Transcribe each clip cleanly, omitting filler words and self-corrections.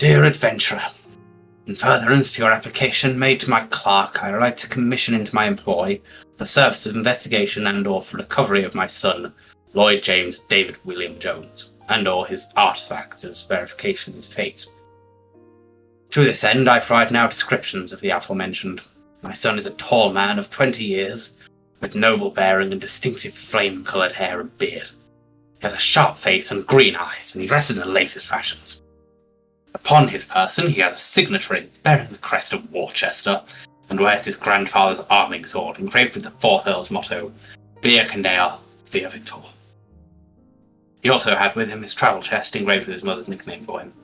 Dear adventurer, in furtherance to your application made to my clerk, I write to commission into my employ the service of investigation and/or for recovery of my son, Lloyd James David William Jones, and/or his artifacts as verification of his fate. To this end, I provide now descriptions of the aforementioned. My son is a tall man of 20 years, with noble bearing and distinctive flame-coloured hair and beard. He has a sharp face and green eyes, and he dresses in the latest fashions. Upon his person he has a signatory bearing the crest of Worcester, and wears his grandfather's arming sword engraved with the fourth Earl's motto, Via Candea, Via Victor. He also had with him his travel chest engraved with his mother's nickname for him.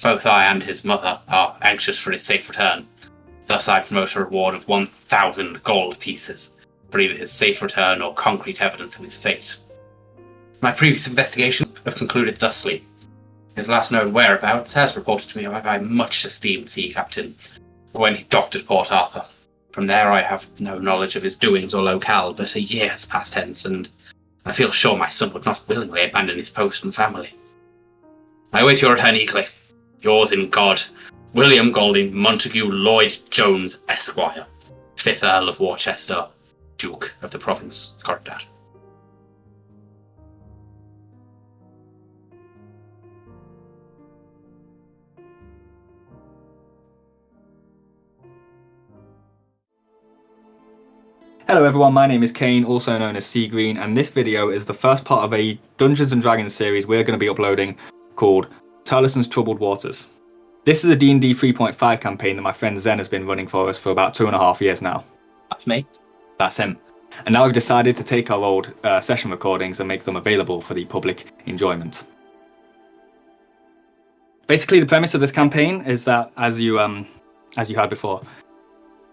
Both I and his mother are anxious for his safe return. Thus I promote a reward of 1,000 gold pieces for either his safe return or concrete evidence of his fate. My previous investigations have concluded thusly. His last known whereabouts has reported to me by my much esteemed sea captain when he docked at Port Arthur. From there I have no knowledge of his doings or locale, but a year has passed hence, and I feel sure my son would not willingly abandon his post and family. I await your return eagerly. Yours in God, William Golding Montague Lloyd Jones, Esquire, 5th Earl of Worcester, Duke of the Province, Corridad. Hello everyone, my name is Kane, also known as Seagreen, and this video is the first part of a Dungeons & Dragons series we're going to be uploading called Terlisen's Troubled Waters. This is a D&D 3.5 campaign that my friend Zen has been running for us for about 2.5 years now. That's me. That's him. And now we've decided to take our old session recordings and make them available for the public enjoyment. Basically, the premise of this campaign is that, as you heard before,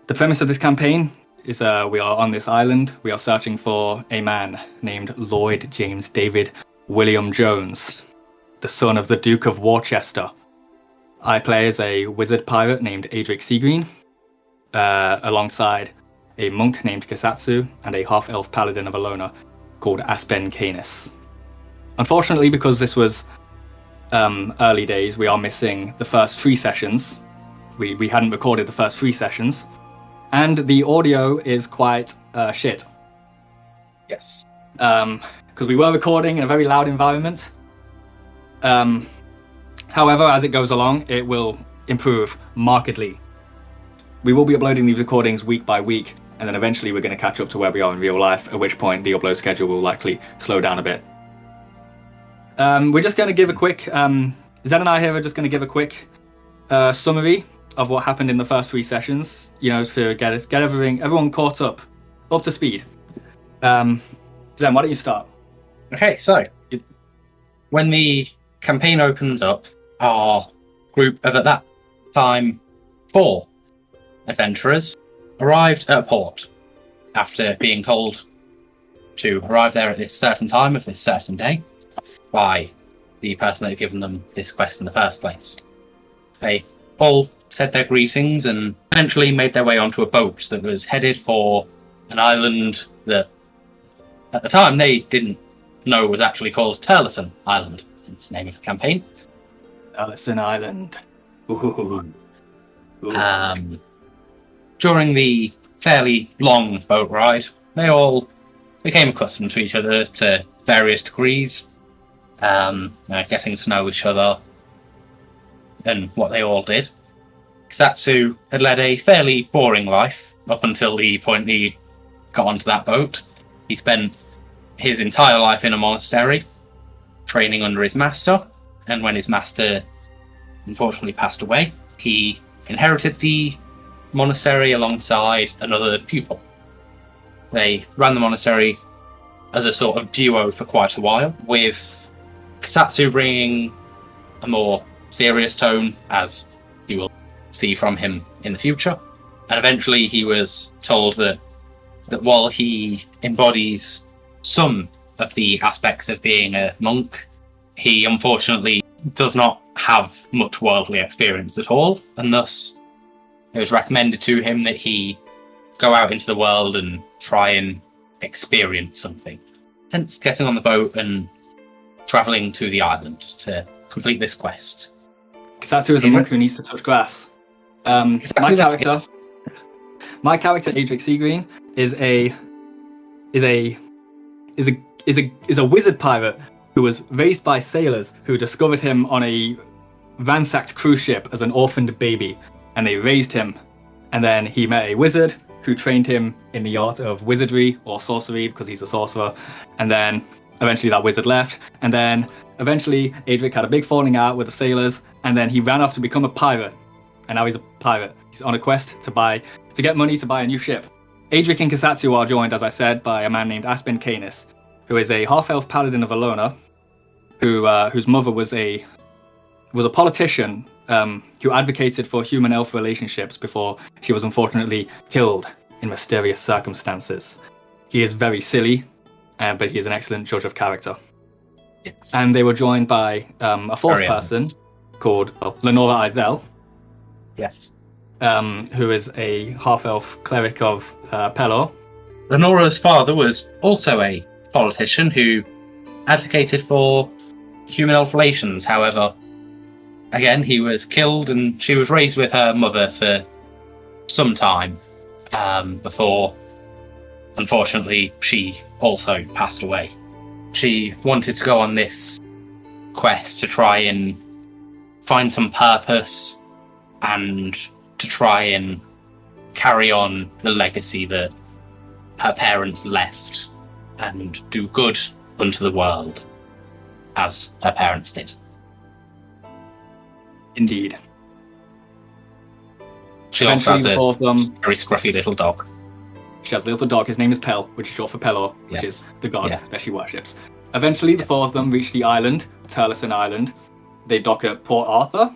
the premise of this campaign is we are on this island. We are searching for a man named Lloyd James David William Jones, the son of the Duke of Worcester. I play as a wizard pirate named Adric Seagreen, alongside a monk named Kisatsu and a half-elf paladin of Alona called Aspen Canis. Unfortunately, because this was early days, we are missing the first 3 sessions. We hadn't recorded the first 3 sessions. And the audio is quite shit. Yes. Because we were recording in a very loud environment. However, as it goes along, it will improve markedly. We will be uploading these recordings week by week, and then eventually we're going to catch up to where we are in real life, at which point the upload schedule will likely slow down a bit. We're just going to give a quick... Zen and I here are just going to give a quick summary of what happened in the first 3 sessions, you know, to get everyone caught up to speed. Zen, why don't you start? Okay, so when the campaign opens up, our group of, at that time, 4 adventurers arrived at a port after being told to arrive there at this certain time of this certain day by the person that had given them this quest in the first place. They all said their greetings and eventually made their way onto a boat that was headed for an island that at the time they didn't know was actually called Terlisen Island. It's the name of the campaign. Terlisen Island. Ooh. During the fairly long boat ride, they all became accustomed to each other to various degrees, getting to know each other and what they all did. Kisatsu had led a fairly boring life up until the point he got onto that boat. He spent his entire life in a monastery, training under his master, and when his master unfortunately passed away, he inherited the monastery alongside another pupil. They ran the monastery as a sort of duo for quite a while, with Kisatsu bringing a more serious tone, as you will see from him in the future. And eventually he was told that while he embodies some of the aspects of being a monk, he unfortunately does not have much worldly experience at all, and thus it was recommended to him that he go out into the world and try and experience something. Hence getting on the boat and travelling to the island to complete this quest. Kasatsu is a monk who needs to touch grass. Exactly My character, Adric Seagreen, is a wizard pirate who was raised by sailors who discovered him on a ransacked cruise ship as an orphaned baby, and they raised him. And then he met a wizard who trained him in the art of wizardry or sorcery because he's a sorcerer. And then eventually that wizard left. And then eventually Adric had a big falling out with the sailors, and then he ran off to become a pirate. And now he's a pirate. He's on a quest to get money to buy a new ship. Adric and Kasatsu are joined, as I said, by a man named Aspen Canis, who is a half-elf paladin of Alona, whose mother was a politician who advocated for human-elf relationships before she was unfortunately killed in mysterious circumstances. He is very silly, but he is an excellent judge of character. Yes. And they were joined by a fourth person called Lenora Idel. Yes. Who is a half-elf cleric of Pelor. Lenora's father was also a politician who advocated for human-elf relations. However, again, he was killed and she was raised with her mother for some time before, unfortunately, she also passed away. She wanted to go on this quest to try and find some purpose and to try and carry on the legacy that her parents left and do good unto the world, as her parents did. Indeed. She also has a them, very scruffy little dog. She has a little dog. His name is Pel, which is short for Pelor, which is the god that she worships. Eventually, the four of them reach the island, Terlisen Island. They dock at Port Arthur.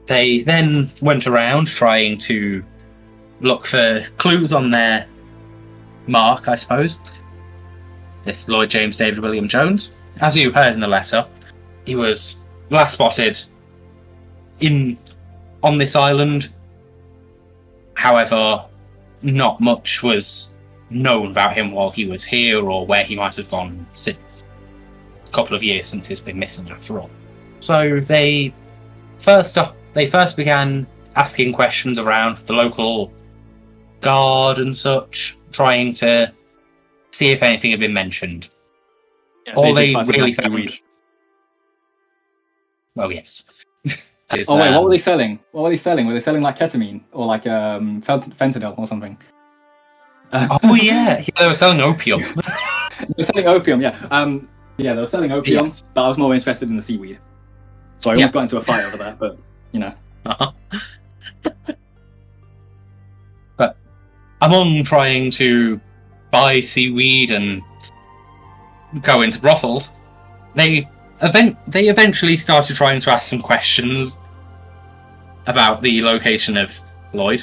They then went around trying to look for clues on their mark, I suppose. This Lloyd James David William Jones. As you heard in the letter, he was last spotted on this island. However, not much was known about him while he was here or where he might have gone since. It's a couple of years since he's been missing after all. So they first began asking questions around the local guard and such, trying to see if anything had been mentioned. Yeah, all they really found... Well, yes. Wait, what were they selling? Were they selling like ketamine or like fentanyl or something? Yeah, they were selling opium. They were selling opium, yeah. They were selling opium, but I was more interested in the seaweed. So I almost got into a fight over that, but, you know. Uh-huh. But among trying to buy seaweed and go into brothels, they eventually started trying to ask some questions about the location of Lloyd.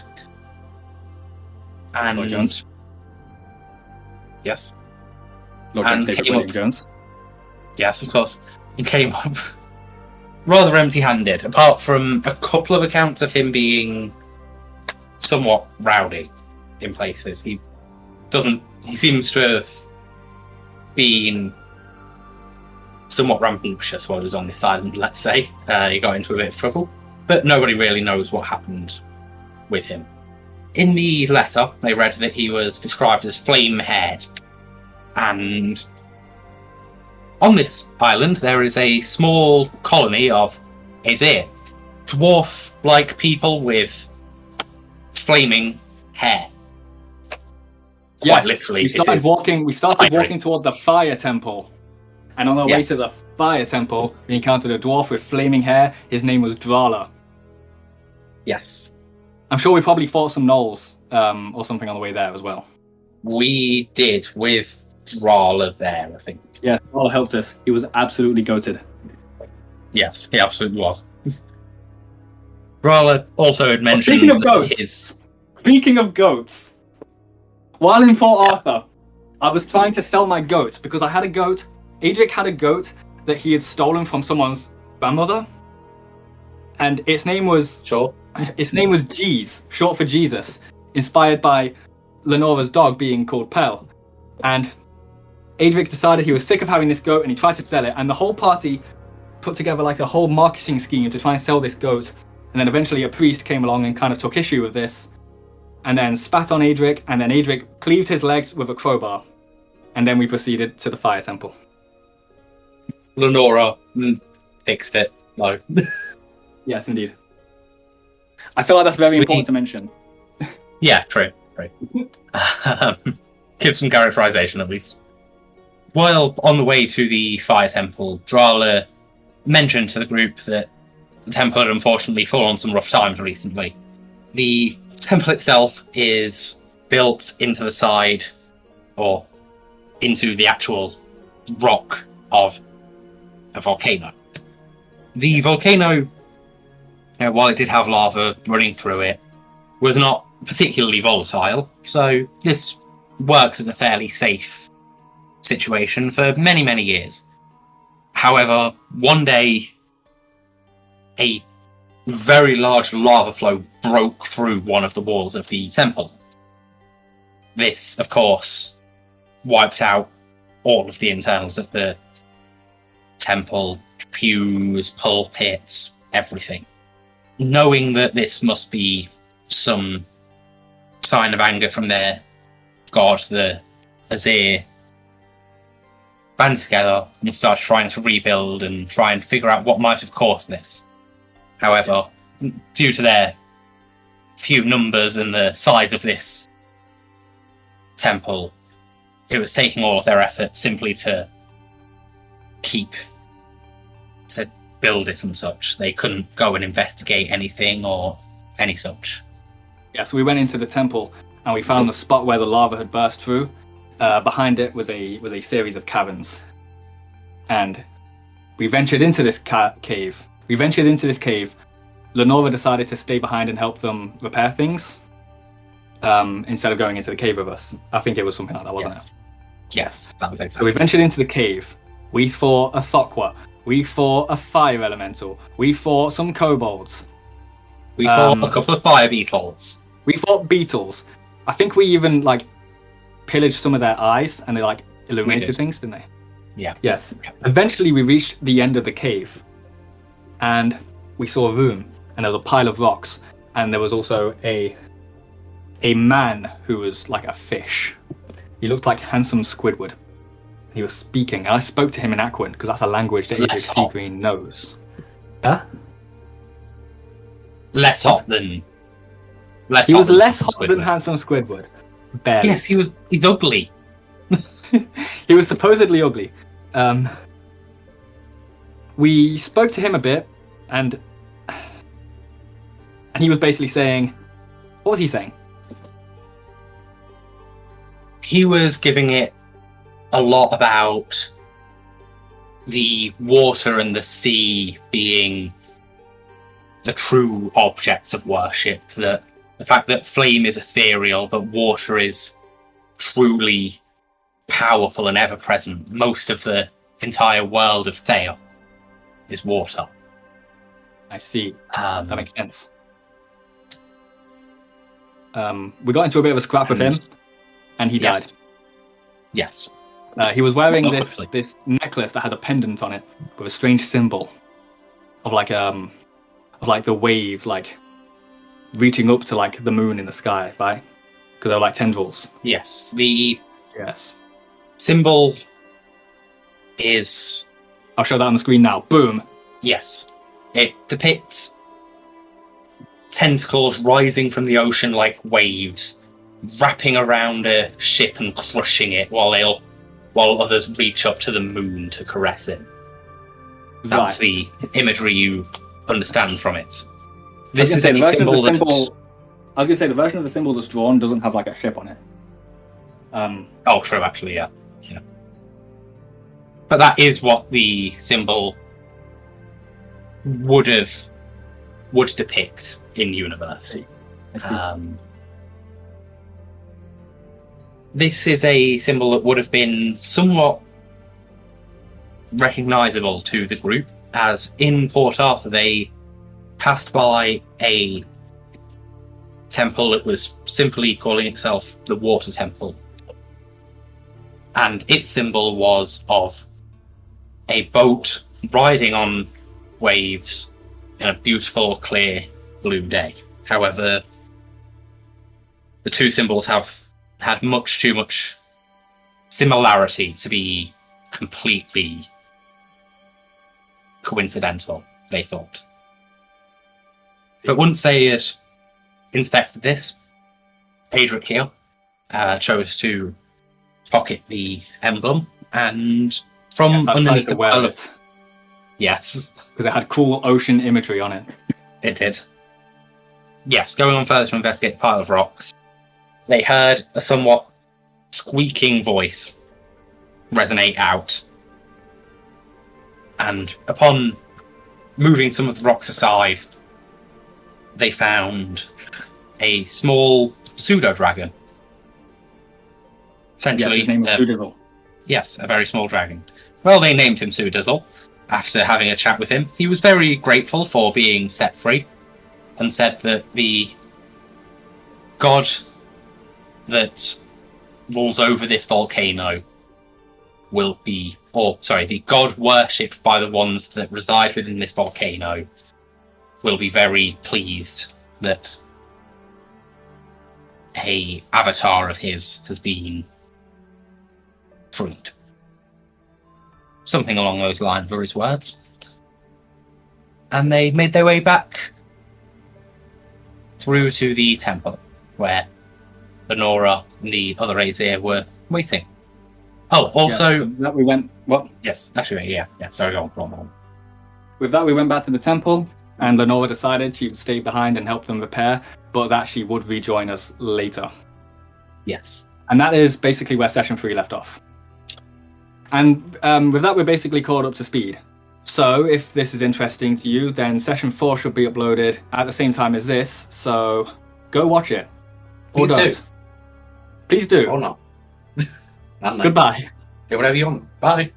And Lloyd Jones. Yes. Lloyd James David William Jones. Yes, of course. And came up rather empty-handed, apart from a couple of accounts of him being somewhat rowdy in places. He seems to have been somewhat rambunctious while he was on this island, let's say. He got into a bit of trouble, but nobody really knows what happened with him. In the letter, they read that he was described as flame-haired, and on this island there is a small colony of dwarf-like people with flaming hair. Quite literally. We started walking toward the fire temple. And on our way to the fire temple, we encountered a dwarf with flaming hair. His name was Drala. Yes. I'm sure we probably fought some gnolls or something on the way there as well. We did, with Drala there, I think. Yeah, Drala helped us. He was absolutely goated. Yes, he absolutely was. Drala also had mentioned Speaking of goats, while in Fort Arthur, I was trying to sell my goat because I had a goat. Adric had a goat that he had stolen from someone's grandmother, and its name was Jeez, short for Jesus, inspired by Lenora's dog being called Pel. And Adric decided he was sick of having this goat, and he tried to sell it. And the whole party put together like a whole marketing scheme to try and sell this goat. And then eventually a priest came along and kind of took issue with this, and then spat on Adric, and then Adric cleaved his legs with a crowbar. And then we proceeded to the fire temple. Lenora fixed it. No. Yes, indeed. I feel like that's very important to mention. Yeah, true. Give some characterization at least. While on the way to the fire temple, Drala mentioned to the group that the temple had unfortunately fallen on some rough times recently. The temple itself is built into the side, or into the actual rock of a volcano. The volcano, while it did have lava running through it, was not particularly volatile, so this works as a fairly safe situation for many, many years. However, one day, a very large lava flow broke through one of the walls of the temple. This, of course, wiped out all of the internals of the temple, pews, pulpits, everything. Knowing that this must be some sign of anger from their god, the Azir, band together and start trying to rebuild and try and figure out what might have caused this. However, due to their few numbers and the size of this temple, it was taking all of their effort simply to build it and such. They couldn't go and investigate anything or any such. Yeah, so we went into the temple and we found the spot where the lava had burst through. Behind it was a series of caverns, and we ventured into this cave. Lenora decided to stay behind and help them repair things instead of going into the cave with us. I think it was something like that, wasn't it? Yes, that was exactly. So we ventured into the cave. We fought a Thokwa. We fought a fire elemental. We fought some kobolds. We fought a couple of fire beetles. We fought beetles. I think we even pillaged some of their eyes, and they illuminated things, didn't they? Yeah. Yes. Eventually we reached the end of the cave, and we saw a room, and there was a pile of rocks, and there was also a man who was like a fish. He looked like handsome Squidward. He was speaking, and I spoke to him in Aquan, because that's a language that Adric Seagreen knows. Huh? Less hot than He was less hot than handsome Squidward. Barely. Yes, he's ugly. He was supposedly ugly. We spoke to him a bit, and he was basically saying... What was he saying? He was giving it a lot about the water and the sea being the true objects of worship, that the fact that flame is ethereal, but water is truly powerful and ever-present. Most of the entire world of Thea is water. I see. That makes sense. We got into a bit of a scrap with him, and he died. Yes. He was wearing this necklace that had a pendant on it with a strange symbol of the waves reaching up to the moon in the sky, right? Because they were like tendrils. Yes. The Yes. symbol is... I'll show that on the screen now. Boom. Yes. It depicts tentacles rising from the ocean like waves, wrapping around a ship and crushing it while others reach up to the moon to caress it. That's the imagery you understand from it. This is any symbol that... I was going to say, the version of the symbol that's drawn doesn't have a ship on it. Oh, true, actually, yeah. But that is what the symbol would depict in universe. I see. This is a symbol that would have been somewhat recognisable to the group, as in Port Arthur they passed by a temple that was simply calling itself the Water Temple. And its symbol was of a boat riding on waves in a beautiful, clear blue day. However, the two symbols have had much too much similarity to be completely coincidental, they thought. But once they had inspected this, Adric here chose to pocket the emblem, and from underneath the pile of... Yes. Because it had cool ocean imagery on it. It did. Yes, going on further to investigate the pile of rocks, they heard a somewhat squeaking voice resonate out. And upon moving some of the rocks aside, they found a small pseudo-dragon. Essentially, yes, his name was Sudizzle. Yes, a very small dragon. Well, they named him Sudizzle. After having a chat with him, he was very grateful for being set free, and said that the god that rules over this volcano will be, the god worshipped by the ones that reside within this volcano will be very pleased that a avatar of his has been freed. Something along those lines were his words. And they made their way back through to the temple, where Lenora and the other Aesir were waiting. Oh, also... Yes, that we went... What? Yes, actually, yeah. Sorry, go on. With that, we went back to the temple, and Lenora decided she would stay behind and help them repair, but that she would rejoin us later. Yes. And that is basically where session 3 left off. And with that, we're basically caught up to speed. So if this is interesting to you, then session 4 should be uploaded at the same time as this, so go watch it. Or don't. Please do. Or not. Goodbye. Do whatever you want. Bye.